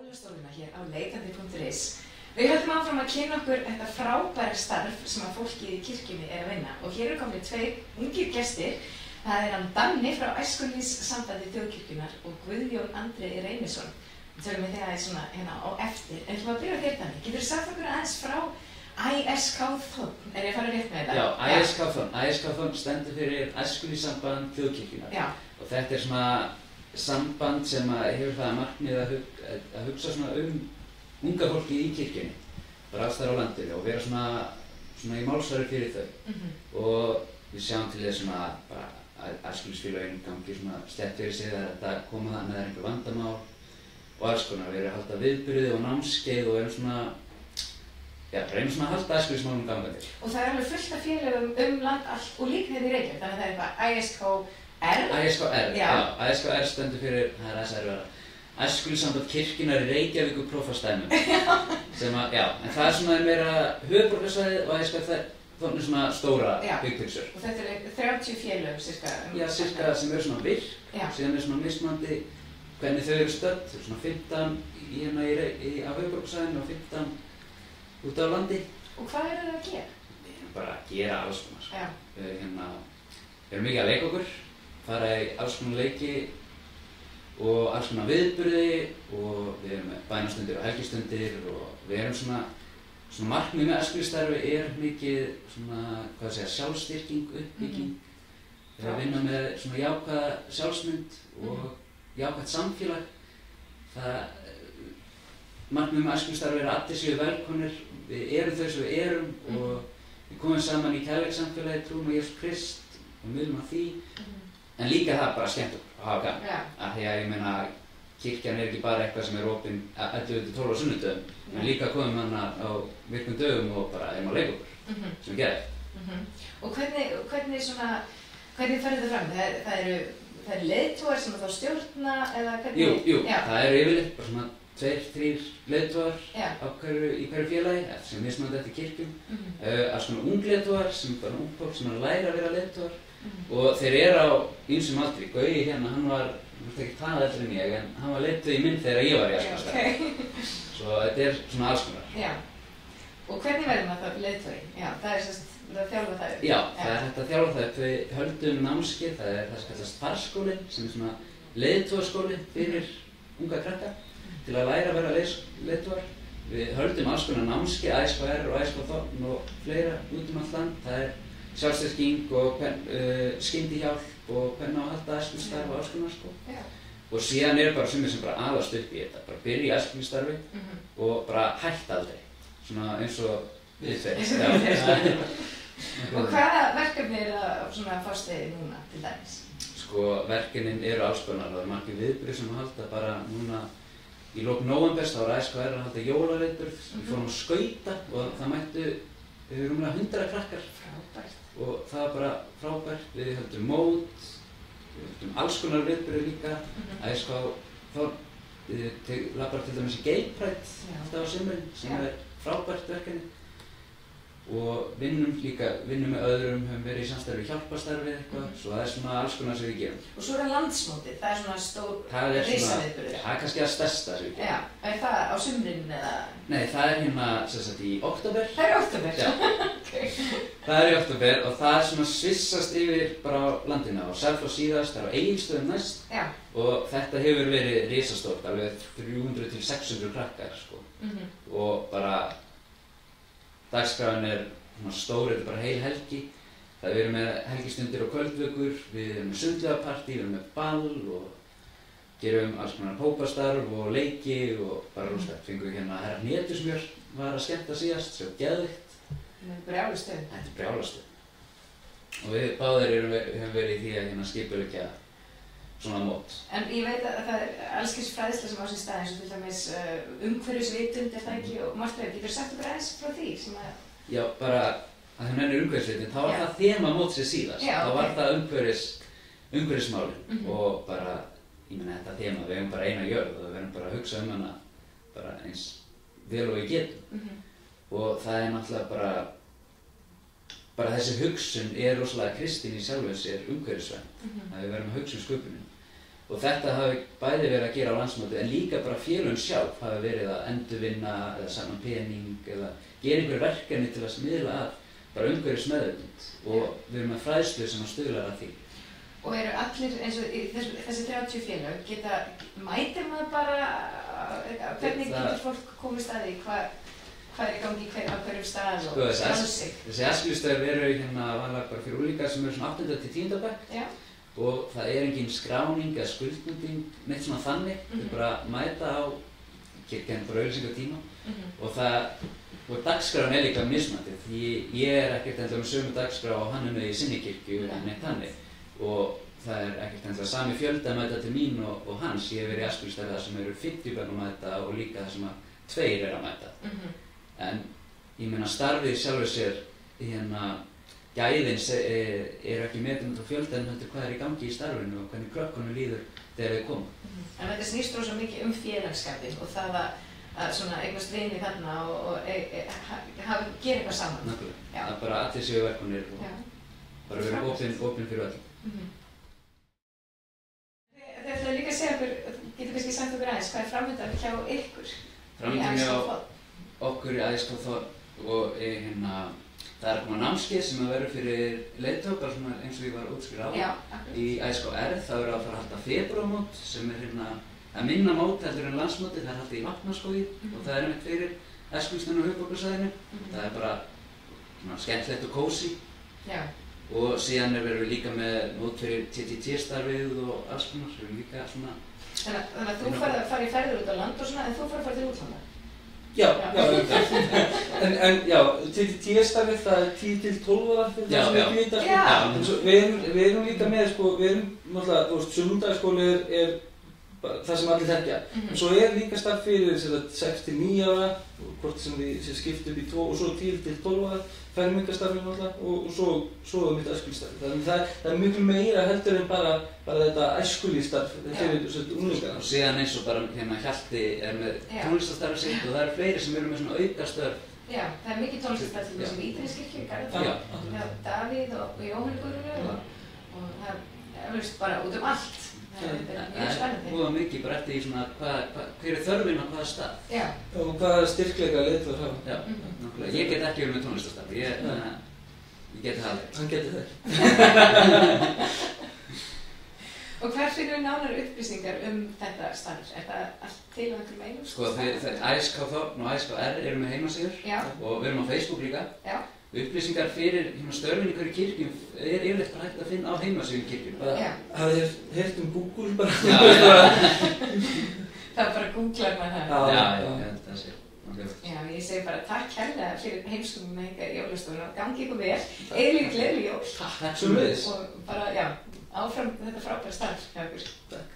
Jólastóluna hér á leitandi.is. Við höldum áfram að kynna okkur þetta frábæra starf sem að fólkið í kirkjunni að vinna. Og hér eru komnir tveir ungir gestir. Það hann Danni frá Æskulýðssambandi Þjóðkirkjunnar og Guðjón Andri Reynisson. Við tölum við þig aðeins svona hérna á eftir. En þú að byrja þér, Danni. Getur þú sagt okkur aðeins frá ISK-þ? Er ég að fara rétt með þetta? Já, ISK-þ. ISK-þ stendur fyrir Æskulýðssamband Þjóðkirkjunnar. Já. Og þetta er svona samband sem hefur það að markmið að hugsa svona unga fólki í kirkjunni, bara alls þar á landinu og vera svona í málsvari fyrir þau. Og við sjáum til þess svona bara að æskulýðsfélögin gangi svona slétt fyrir sig þegar þetta koma það með einhver vandamál og alls konar. Við erum að halda viðburði og námskeið og erum svona, reynum svona að halda æskulýðsmálum gangandi. Og það er alveg fullt af félögum land allt og líka hérna í Reykjavík, þannig að það er eitthvað ISK-R? ISK-R, já. ISK-R stendur fyrir, það er þess erfiðara, Æskulýðssamband kirkjunnar í Reykjavík og prófastsdæmum. En það er svona meira höfuðborgarsvæðið og ISK-R er svona stóra byggpilsur. Og þetta er 30 félög, cirka? Já, cirka sem eru svona virk, síðan er svona mismunandi hvernig þau eru stödd. Þau eru svona 15 á höfuðborgarsvæðinu og 15 út á landi. Og hvað eru þau að gera? Við erum bara að gera alls konar. Við erum mikið að leika okkur, fara í alls konar leiki og alls konar viðburði og við erum með bænastundir og helgistundir og við erum svona markmið með æskulýðsstarfi er mikið svona, sjálfsstyrking, uppbygging. Við erum að vinna með svona jákvæða sjálfsmynd og jákvætt samfélag. Markmið með æskulýðsstarfi er að allir séu velkomnir, við erum þau sem við erum og við komum saman í kærleikssamfélagi, trúum á Jesú Krist og miðlum af því. En líka það bara skemmt okkur og hafa gaman. Af því að ég meina, kirkjan er ekki bara eitthvað sem er opin 11–12 á sunnudögum, en líka komum hana á virkum dögum og bara erum að leika okkur, sem er geðveikt. Og hvernig fer þetta fram? Það eru leiðtogar sem þá stjórna eða hvernig? Jú, það eru yfirleitt bara svona 2–3 leiðtogar í hverju félagi, sem mismunandi eftir kirkjum. Alls konar ungleiðtogar sem bara ungfólk sem er að læra að vera leiðtogar. Og þeir eru á ýmsum aldri. Gauji hérna, hann var, þú veist ekki talað eldri en ég, en hann var leiðtogi minn þegar ég var í æskulýðsstarfi. Svo þetta er svona alls konar. Já. Og hvernig verður maður þá leiðtogi? Já, það er að þjálfa það upp. Já, það er hægt að þjálfa það upp. Við höldum námskeið, það er það sem kallast farskólinn, sem er svona leiðtogaskóli fyrir unga krakka til að læra að vera leiðtogar. Við höldum alls konar námskeið, ISK-R og ISK-þ og fleira út um allt land. Það er sjálfsstyrking og skyndihjálp og hvernig á að halda æskulýðsstarfi og alls konar. Og síðan eru bara sumir sem bara alast upp í þetta, bara byrja í æskulýðsstarfi og bara hætta aldrei, svona eins og við tveir. Og hvaða verkefni eru það fást við núna til dæmis? Sko, verkefnin eru alls konar, það eru margir viðburðir sem að halda bara núna í lok nóvembers, þá var ISK-R að halda jólaviðburð, við fórum að skauta og það mættu rúmlega 100 krakkar. Frábært. Og það var bara frábært, við höldum mót, við höldum alls konar viðburði líka. ISK labbar til dæmis í Gay Pride alltaf á sumrin, sem er frábært verkefni. Og vinnum með öðrum, höfum verið í samstarfi við hjálparstarfi eitthvað, svo það er svona alls konar sem við gerum. Og svo er landsmótið, það er svona stór risaviðburður. Það er kannski það stærsta sem við gerum. Já, er það á sumrin eða? Nei, það er hérna í október. Það er í október? Já. Það er í október og það er svona svissast yfir bara á landinu. Á Selfoss síðast, það er á Egilsstöðum næst. Já. Og þetta hefur verið risastórt, alveg 300–600 krakkar, sko. Og bara dagskráin er stór, þetta er bara heil helgi. Það við erum með helgistundir og kvöldvökur, við erum með sundlaugapartí, við erum með ball og gerum alls konar hópastarf og leiki og bara rosalegt. Fengum við hérna herra Hnetusmjör var að skemmta síðast, svo geðveikt. Þetta er brjálastöð. Þetta er brjálastöð. Og við báðir höfum verið í því að skipuleggja svona mót. En ég veit að það er alls kyns fræðsla sem á sér stað, eins og til dæmis umhverfisvitund, er það ekki, og margt fleira. Getur þú sagt okkur aðeins frá því sem að... Já, bara að þú nefnir umhverfisvitund, þá var það þema mótsins síðast. Þá var það umhverfismálin og bara, ég meina þetta þema, við hefum bara eina jörð og við verðum bara að hugsa hana bara eins vel og við getum. Og það er náttúrulega bara þessi hugsun er rosalega kristin í sjálfu sér umhverfisvæn, að við verðum að hugsa sköpunin. Og þetta hafi bæði verið að gera á landsmóti en líka bara félögin sjálf hafi verið að endurvinna eða saman pening eða gera einhver verkefni til að smiðla að bara umhverfismeðvitund og við erum með fræðslu sem stuðlar að því. Og eru allir eins og þessi 30 félög mætir maður bara, hvernig getur fólk komist að því, hvað í gangi á hverjum stað og skráðu sig? Þessi æskulýðsstörf eru vanlega bara fyrir unglinga sem eru svona 8. til 10. bekk. Og það engin skráning eða skuldbinding, neitt svona þannig. Þau bara mæta á kirkjan bara auglýsingatíma og dagskráin líka mismunandi því ég ekkert endilega með sömu dagskrá á hann í sinni kirkju en neitt þannig. Og það ekkert endilega sami fjöldi að mæta til mín og hans. Ég hef verið í æskulýðsstarfi þar sem eru 50 börn að mæta og líka þar sem 2 eru að mæta. En ég meina starfið sjálfur sér gæðin ekki metin út frá fjöldanum heldur hvað í gangi í starfinu og hvernig krökkunum líður þegar þau koma. En þetta snýst rosa mikið félagsskapinn og það að svona eignast vini þarna og gera eitthvað saman. Nákvæmlega. Það bara allir séu verkefnir og bara vera opin fyrir öllum. Þið ætlaðu líka að segja okkur, getur kannski sagt okkur aðeins, hvað framöndan hjá ykkur? Framöndan hjá okkur í æskóþ og það að koma námskeið sem verður fyrir leiðtog, bara eins og ég var útskýrð á. Í æskóR það verður að fara að halda febrúarmót sem að minna mót heldur en landsmótið, það haldið í Vatnaskógi og það einmitt fyrir æskulýðsstörfin á höfuðborgarsvæðinu. Það bara skemmtilegt og kósí. Og síðan verðum við líka með mót fyrir TTT-starfið og alls konar. Þannig að þú farið í ferðir út á land og svona, en þú farið að fara til útlanda? Já, en TTT-starfið það 10 til 12 ára fyrir það sem við býta. Við erum líka með, við erum náttúrulega, sunnudagsskóli það sem allir þekkja. En svo líka starf fyrir 6 til 9 ára, hvort sem við skipt upp í 2 og svo 10 til 12 ára, fermingarstarfið náttúrulega og svo mitt æskulýðsstarfið. Þannig það miklu meira heldur en bara þetta æskulýðsstarf fyrir unglingarna. Og síðan eins og bara Hjalti með tónlistarstarfið sitt og það eru fleiri sem eru með svona aukastörf. Já, það mikið tónlistarstarf til þessum Ídriskirkju í Garðabæ, Davíð og Jóhannekurinu og það er bara út allt. Það er mjög spennandi. Og mikið bara eftir í svona hver þörfin á hvaða stað. Já. Og hvaða styrkleika leiðtogar hafa. Já, nákvæmlega. Ég get ekki verið með tónlistarstarfi. Ég get það. Hann getur það. Og hver finnum við nánari upplýsingar þetta starf? Er það allt til á einhverjum einum? ÆSK og ÆSKR eru með heimasíður og við erum á Facebook líka. Upplýsingar fyrir störfin í hverju kirkjum yfirleitt bara hægt að finna á heimasíðum kirkjum. Hafið þið heyrt Google bara? Það bara googlar maður það. Já, það sé. Já, ég segi bara takk kærlega fyrir heimsóknina hingað í jólastofuna og gangi ykkur vel, gleðileg jól. Takk sömuleiðis. Og bara, áfram þetta frábæra starf hjá ykkur. Takk.